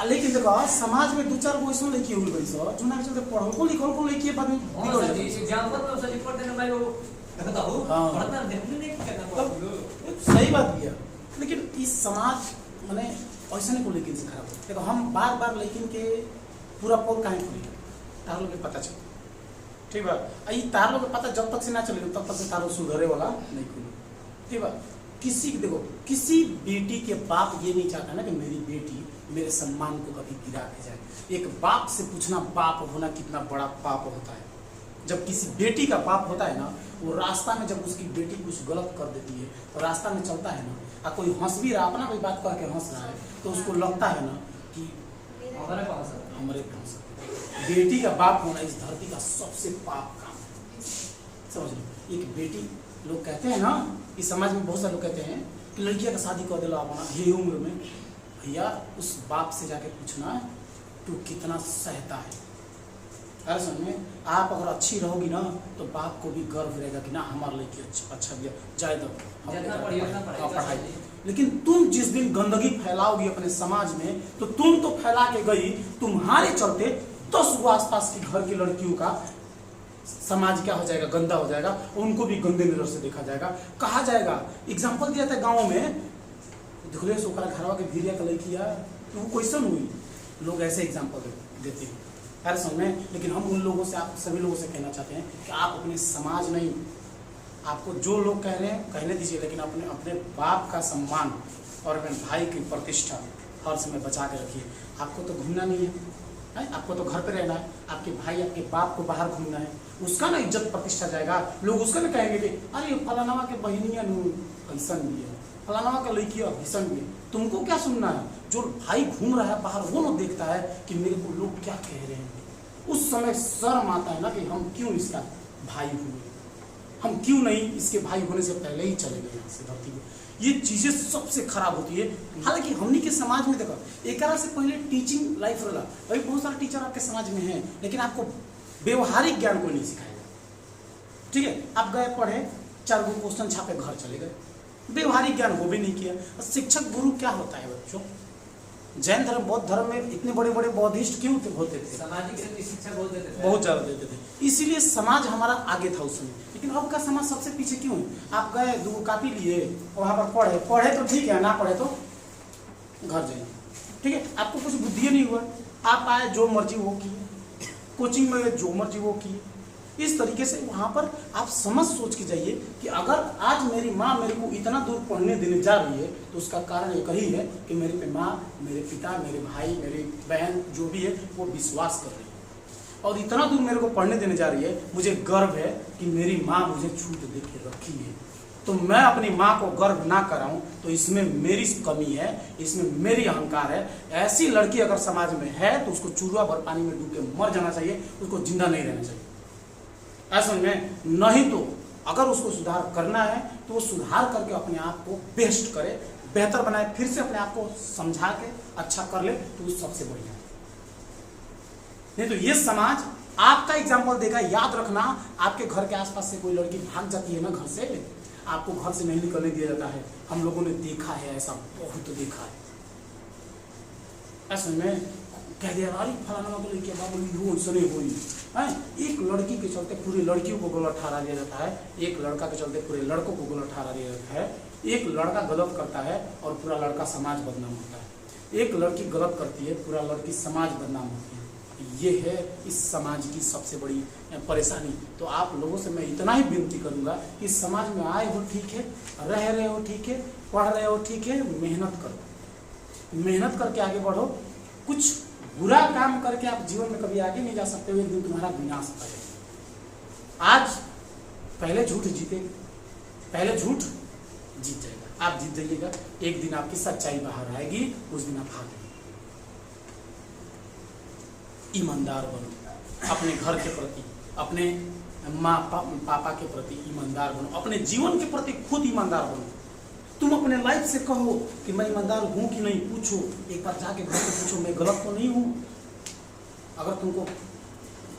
लेकिन देखो समाज में दो चार गो ऐसा लड़की हो गई सो जो ना चलते पढ़ल को लिखल को लड़की बाद में बिगड़ जाती है। एग्जांपल में सही पढ़ते ना भाई वो देखता हूं पढ़ना देखने नहीं करना सही बात किया। लेकिन इस समाज माने ऐसा नहीं को लेकिन से खराब देखो हम बार बार लेकिन के पूरा पोल काहे खुली तार लोग के पता चल ठीक बा आई तार लोग के पता जब तक से ना चले तब तक से तारो सुधरे वाला नहीं खुली ठीक बा। किसी देखो किसी बेटी के बाप ये नहीं चाहता ना कि मेरी बेटी मेरे सम्मान को कभी गिरा के जाए। एक बाप से पूछना बाप होना कितना बड़ा पाप होता है। जब किसी बेटी का बाप होता है ना वो रास्ता में जब उसकी बेटी कुछ गलत कर देती है तो रास्ता में चलता है ना और कोई हंस भी रहा अपना कोई बात कह के हंस रहा है तो उसको लगता है ना कि हमारे हंस बेटी का बाप होना इस धरती का सबसे पाप काम है। समझ लो एक बेटी लोग कहते हैं ना इस समाज में बहुत सारे लोग कहते हैं कि लड़कियां का शादी कर दिला अपना ये उम्र में भैया उस बाप से जाके पूछना तू कितना सहता है। अरे समझ में आप अगर अच्छी रहोगी ना तो बाप को भी गर्व रहेगा कि ना हमारा लड़की अच्छा दिया जाए दो पढ़ाई। लेकिन तुम जिस दिन गंदगी फैलाओगी अपने समाज में तो तुम तो फैला के गई तुम्हारे चलते 10 गो आसपास की घर की लड़कियों का समाज क्या हो जाएगा गंदा हो जाएगा उनको भी गंदे नजर से देखा जाएगा कहा जाएगा। एग्जाम्पल दिया था गाँव में धुले से घरवा के भीरिया का लड़किया तो वो क्वेश्चन हुई लोग ऐसे एग्जाम्पल देते हैं हर समय। लेकिन हम उन लोगों से आप सभी लोगों से कहना चाहते हैं कि आप अपने समाज नहीं आपको जो लोग कह रहे हैं कहने दीजिए लेकिन अपने अपने बाप का सम्मान और अपने भाई की प्रतिष्ठा हर समय बचा के रखिए। आपको तो घूमना नहीं है आपको तो घर पे रहना है। आपके भाई आपके बाप को बाहर घूमना है उसका ना इज्जत प्रतिष्ठा जाएगा। लोग उसका ना कहेंगे कि अरे फलानावा के बहनिया ऐसन भी है फलानावा का लड़किया भीषण भी है। तुमको क्या सुनना है। जो भाई घूम रहा है बाहर वो ना देखता है कि मेरे को लोग क्या कह रहे हैं। उस समय शर्म आता है ना कि हम क्यों इसका भाई हुए हम क्यों नहीं इसके भाई होने से पहले ही चले गए यहाँ से धरती में। ये चीजें सबसे खराब होती है। हालांकि हमनी के समाज में देखो एक से पहले टीचिंग लाइफ रहा भाई बहुत सारे टीचर आपके समाज में हैं लेकिन आपको व्यवहारिक ज्ञान को नहीं सिखाएगा। ठीक है आप गए पढ़े 4 गो क्वेश्चन छापे घर चले गए व्यवहारिक ज्ञान हो भी नहीं किया। शिक्षक गुरु क्या होता है बच्चों। जैन धर्म बौद्ध धर्म में इतने बड़े बड़े बौद्धिस्ट क्यों होते थे सामाजिक शिक्षा बहुत ज्यादा देते थे इसीलिए समाज हमारा आगे था उस समय। लेकिन अब का समाज सबसे पीछे क्यों है। आप गए 2 कॉपी लिए वहां पर पढ़े तो ठीक है ना पढ़े तो घर जाइए ठीक है। आपको कुछ बुद्धि नहीं हुआ आप आए जो मर्जी वो किए कोचिंग में जो मर्जी वो किए। इस तरीके से वहां पर आप समझ सोच के जाइए कि अगर आज मेरी माँ मेरे को इतना दूर पढ़ने देने जा रही है तो उसका कारण एक ही है कि मेरे पे माँ मेरे पिता मेरे भाई मेरी बहन जो भी है वो विश्वास कर रही है और इतना दूर मेरे को पढ़ने देने जा रही है। मुझे गर्व है कि मेरी माँ मुझे छूट दे के रखी है तो मैं अपनी माँ को गर्व ना कराऊं तो इसमें मेरी कमी है इसमें मेरी अहंकार है। ऐसी लड़की अगर समाज में है तो उसको चूल्हा भर पानी में डूब के मर जाना चाहिए उसको जिंदा नहीं रहना चाहिए ऐसा में। नहीं तो अगर उसको सुधार करना है तो वो सुधार करके अपने आप को बेस्ट करे बेहतर बनाए फिर से अपने आप को समझा के अच्छा कर ले तो सबसे बढ़िया। नहीं तो ये समाज आपका एग्जाम्पल देगा। याद रखना आपके घर के आसपास से कोई लड़की भाग जाती है ना घर से आपको घर से नहीं निकलने दिया जाता है। हम लोगों ने देखा है ऐसा बहुत देखा है। ऐसे में कह दिया अरे फलाना को लेके बाबू ऐसा नहीं हुई है। एक लड़की के चलते पूरी लड़कियों को गलत ठहरा दिया जाता है एक लड़का के चलते पूरे लड़कों को गलत ठहरा दिया जाता है। एक लड़का गलत करता है और पूरा लड़का समाज बदनाम होता है। एक लड़की गलत करती है पूरा लड़की समाज बदनाम होती है। ये है इस समाज की सबसे बड़ी परेशानी। तो आप लोगों से मैं इतना ही विनती करूंगा कि समाज में आए हो ठीक है रह रहे हो ठीक है पढ़ रहे हो ठीक है मेहनत करो मेहनत करके आगे बढ़ो। कुछ बुरा काम करके आप जीवन में कभी आगे नहीं जा सकते हो। एक दिन तुम्हारा विनाश करेगा। आज पहले झूठ जीते पहले झूठ जीत जाएगा आप जीत जाइएगा। एक दिन आपकी सच्चाई बाहर आएगी उस दिन आप हारेंगे। ईमानदार बनो अपने घर के प्रति अपने माँ पापा के प्रति ईमानदार बनो अपने जीवन के प्रति खुद ईमानदार बनो। तुम अपने लाइफ से कहो कि मैं ईमानदार हूं कि नहीं पूछो एक बार जाके घर से पूछो मैं गलत तो नहीं हूं। अगर तुमको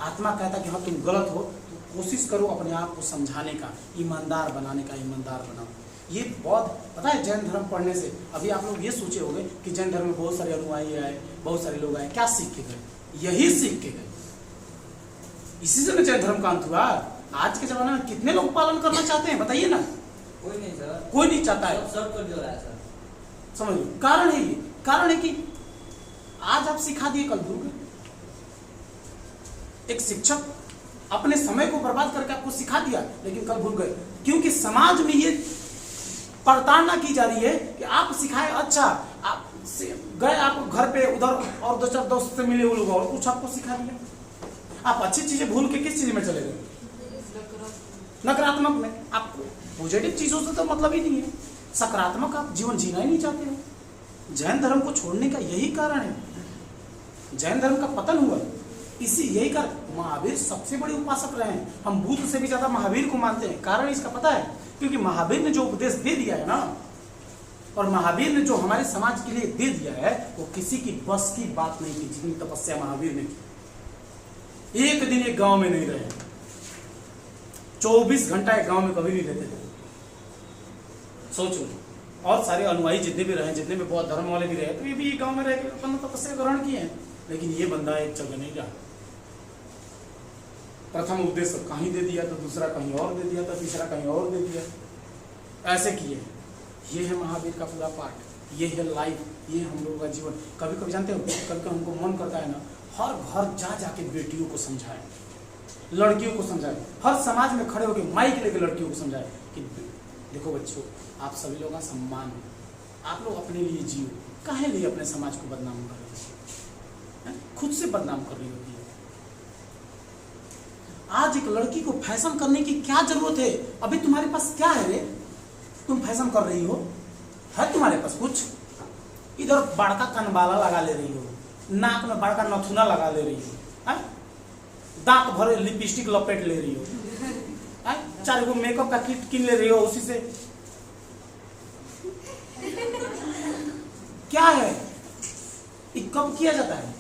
आत्मा कहता कि हाँ तुम गलत हो तो कोशिश करो अपने आप को समझाने का ईमानदार बनाने का ईमानदार बनाओ। ये बौद्ध, पता है जैन धर्म पढ़ने से अभी आप लोग ये सोचे होंगे कि जैन धर्म में बहुत सारे अनुयायी आए, बहुत सारे लोग आए, क्या सीख के गए? यही सीख के गए, इसी से जैन धर्म का अंत हुआ। आज के जमाने में कितने लोग पालन करना चाहते हैं बताइए ना? कोई नहीं सर, कोई नहीं चाहता है। सब कर जो रहा है सर, समझ लो कारण है ये, कारण है कि आज आप सिखा दिए कल भूल गए। एक शिक्षक अपने समय को बर्बाद करके आपको सिखा दिया लेकिन कल भूल गए, क्योंकि समाज में ये प्रताड़ना की जा रही है कि आप सिखाए, अच्छा आप गए, आप घर पे उधर और दो चार दोस्त से मिले, वो लोग और कुछ आपको सिखा दिया। आप अच्छी चीजें भूल के किस चीज में चले गए? नकारात्मक में। आपको पॉजिटिव चीजों से तो मतलब ही नहीं है, सकारात्मक आप जीवन जीना ही नहीं चाहते हो। जैन धर्म को छोड़ने का यही कारण है, जैन धर्म का पतन हुआ इसी यही कारण। महावीर सबसे बड़े उपासक रहे हैं, हम बुद्ध से भी ज्यादा महावीर को मानते हैं। कारण इसका पता है, क्योंकि महावीर ने जो उपदेश दे दिया है ना, और महावीर ने जो हमारे समाज के लिए दे दिया है, वो किसी की बस की बात नहीं थी। जितनी तपस्या महावीर ने की, एक दिन एक गांव में नहीं रहे, 24 घंटा एक गांव में कभी नहीं रहते थे। सोचो, और सारे अनुयायी जितने भी रहे, जितने भी बौद्ध धर्म वाले भी रहे, तो ये भी गांव में रह के अपना तपस्या ग्रहण किए हैं। लेकिन ये बंदा एक जगह नहीं रहा। प्रथम उपदेश कहीं दे दिया, तो दूसरा कहीं और दे दिया, तो तीसरा कहीं और दे दिया, ऐसे किए। ये है महावीर का पूरा पाठ, ये है लाइफ, ये हम लोगों का जीवन। कभी कभी जानते हो, कभी कभी हमको मन करता है ना, हर घर जा जाके बेटियों को समझाए, लड़कियों को समझाए, हर समाज में खड़े होकर माइक लेके लड़कियों को समझाए कि देखो बच्चों, आप सभी लोगों का सम्मान है, आप लोग अपने लिए जियो, काहे लिए अपने समाज को बदनाम कर रहे हो? खुद से बदनाम कर रही होती है। आज एक लड़की को फैशन करने की क्या जरूरत है? अभी तुम्हारे पास क्या है रे? तुम फैशन कर रही हो, है तुम्हारे पास कुछ? इधर बड़का कनबाला लगा ले रही हो, नाक में बड़का नथुना लगा ले रही हो, दांत भरे लिपस्टिक लपेट ले रही हो, 4 गो मेकअप का किट किन ले रही हो, उसी से क्या है? ये कब किया जाता है?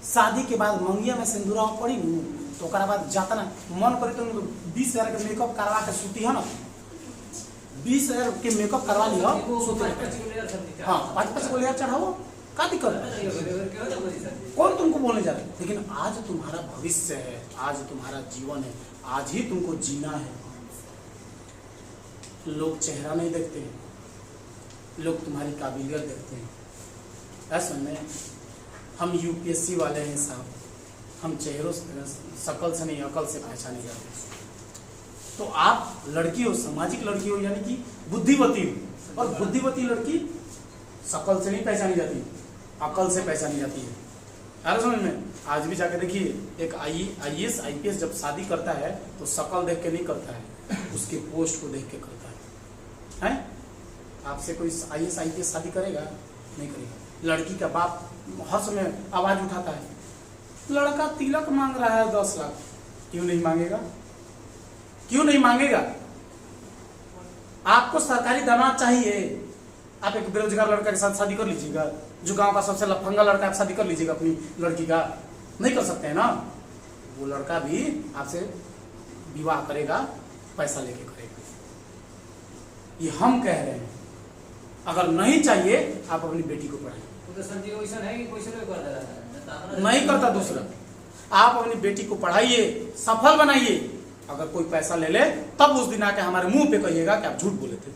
शादी के बाद मंगिया में सिंदूरा पड़ी नू, तो बाद जाता ना मन करे तो 20,000 के मेकअप करवा के सूती है ना, 20,000 के मेकअप करवा लिया, हाँ 5-5 को लेयर चढ़ाओ, क्या दिक्कत है? कौन तुमको बोलने जा रहा है? लेकिन आज तुम्हारा भविष्य है, आज तुम्हारा जीवन है, आज ही तुमको जीना है। लोग चेहरा नहीं देखते हैं, लोग तुम्हारी काबिलियत देखते हैं। ऐसा में हम यूपीएससी वाले हैं साहब, हम चेहरों शकल से नहीं अकल से पहचाने जाते। तो आप लड़की हो, सामाजिक लड़की हो, यानी कि बुद्धिवती हो, और बुद्धिवती लड़की शकल से नहीं पहचानी जाती, अकल से पहचानी जाती है। यार समझ में? आज भी जाके देखिए, एक IAS IPS जब शादी करता है तो शकल देख के नहीं करता है, उसके पोस्ट को देख के करता है। आपसे कोई IAS IPS शादी करेगा? नहीं करेगा। लड़की का बाप हर समय आवाज उठाता है, लड़का तिलक मांग रहा है 10 लाख, क्यों नहीं मांगेगा? क्यों नहीं मांगेगा? आपको सरकारी दामाद चाहिए, आप एक बेरोजगार लड़का के साथ शादी कर लीजिएगा, जो गांव का सबसे लफंगा लड़का, आप शादी कर लीजिएगा अपनी लड़की का? नहीं कर सकते हैं ना। वो लड़का भी आपसे विवाह करेगा, पैसा लेके करेगा। ये हम कह रहे हैं, अगर नहीं चाहिए आप अपनी बेटी को पढ़ाइए। नहीं करता दूसरा, आप अपनी बेटी को पढ़ाइए, सफल बनाइए। अगर कोई पैसा ले ले तब उस दिन आके हमारे मुंह पे कहिएगा कि आप झूठ बोले थे।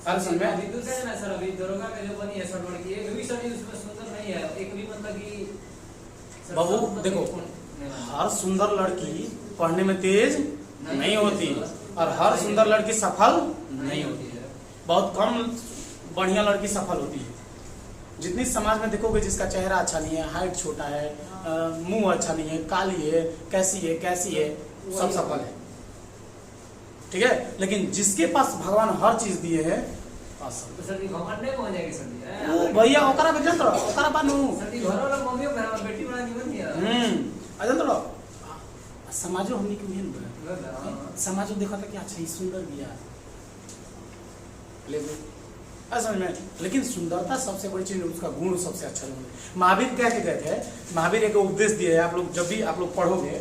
सर अभी तो है ना सर, अभी दरोगा का जो बनी है सर लड़की, ये भी सर उसमें सुंदर नहीं है, एक भी मतलब कि बाबू देखो, हर सुंदर लड़की पढ़ने में तेज नहीं होती, और हर सुंदर लड़की सफल नहीं होती है। बहुत कम बढ़िया लड़की सफल होती है। जितनी समाज में देखोगे जिसका चेहरा अच्छा नहीं है, हाइट छोटा है, मुंह अच्छा नहीं है, काली है, कैसी है, सब सफल है, ठीक है। लेकिन जिसके पास भगवान हर चीज दिए है, तो सर घमंड नहीं हो जाएगी सर। ओ भैया ओकरा पे जंत्र, ओकरा बानू सर घर वाला मम्मी और बेटी बड़ा निमन दिया। अजंत्र समाजो हमनी के मेन बा, समाजो देखा था कि अच्छा ही सुंदर बिया ले समझ में। लेकिन सुंदरता सबसे बड़ी चीज, उसका गुण सबसे अच्छा है। महावीर कह के गए थे, महावीर एक उपदेश दिए है, आप लोग जब भी आप लोग पढ़ोगे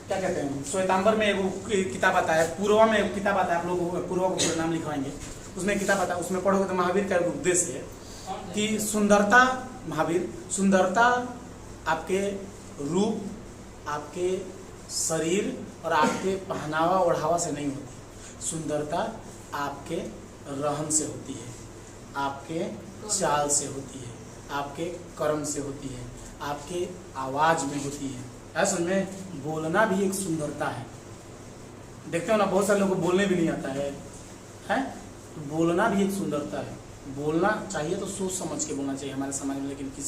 क्या कहते हैं, श्वेतांबर में एक किताब आता है, पूर्वा में एक किताब आता है, आप लोग पूर्वा को पूरा नाम लिखवाएंगे, उसमें एक किताब आता है, उसमें पढ़ोगे तो महावीर का एक उद्देश्य है कि सुंदरता, महावीर सुंदरता आपके रूप, आपके शरीर और आपके पहनावा ओढ़ावा से नहीं होती। सुंदरता आपके रहन से होती है, आपके चाल से होती है, आपके कर्म से होती है, आपके आवाज में होती है। असल में बोलना भी एक सुंदरता है। देखते हो ना, बहुत सारे लोगों को बोलने भी नहीं आता है, हैं? तो बोलना भी एक सुंदरता है। बोलना चाहिए तो सोच समझ के बोलना चाहिए हमारे समाज में, लेकिन किसी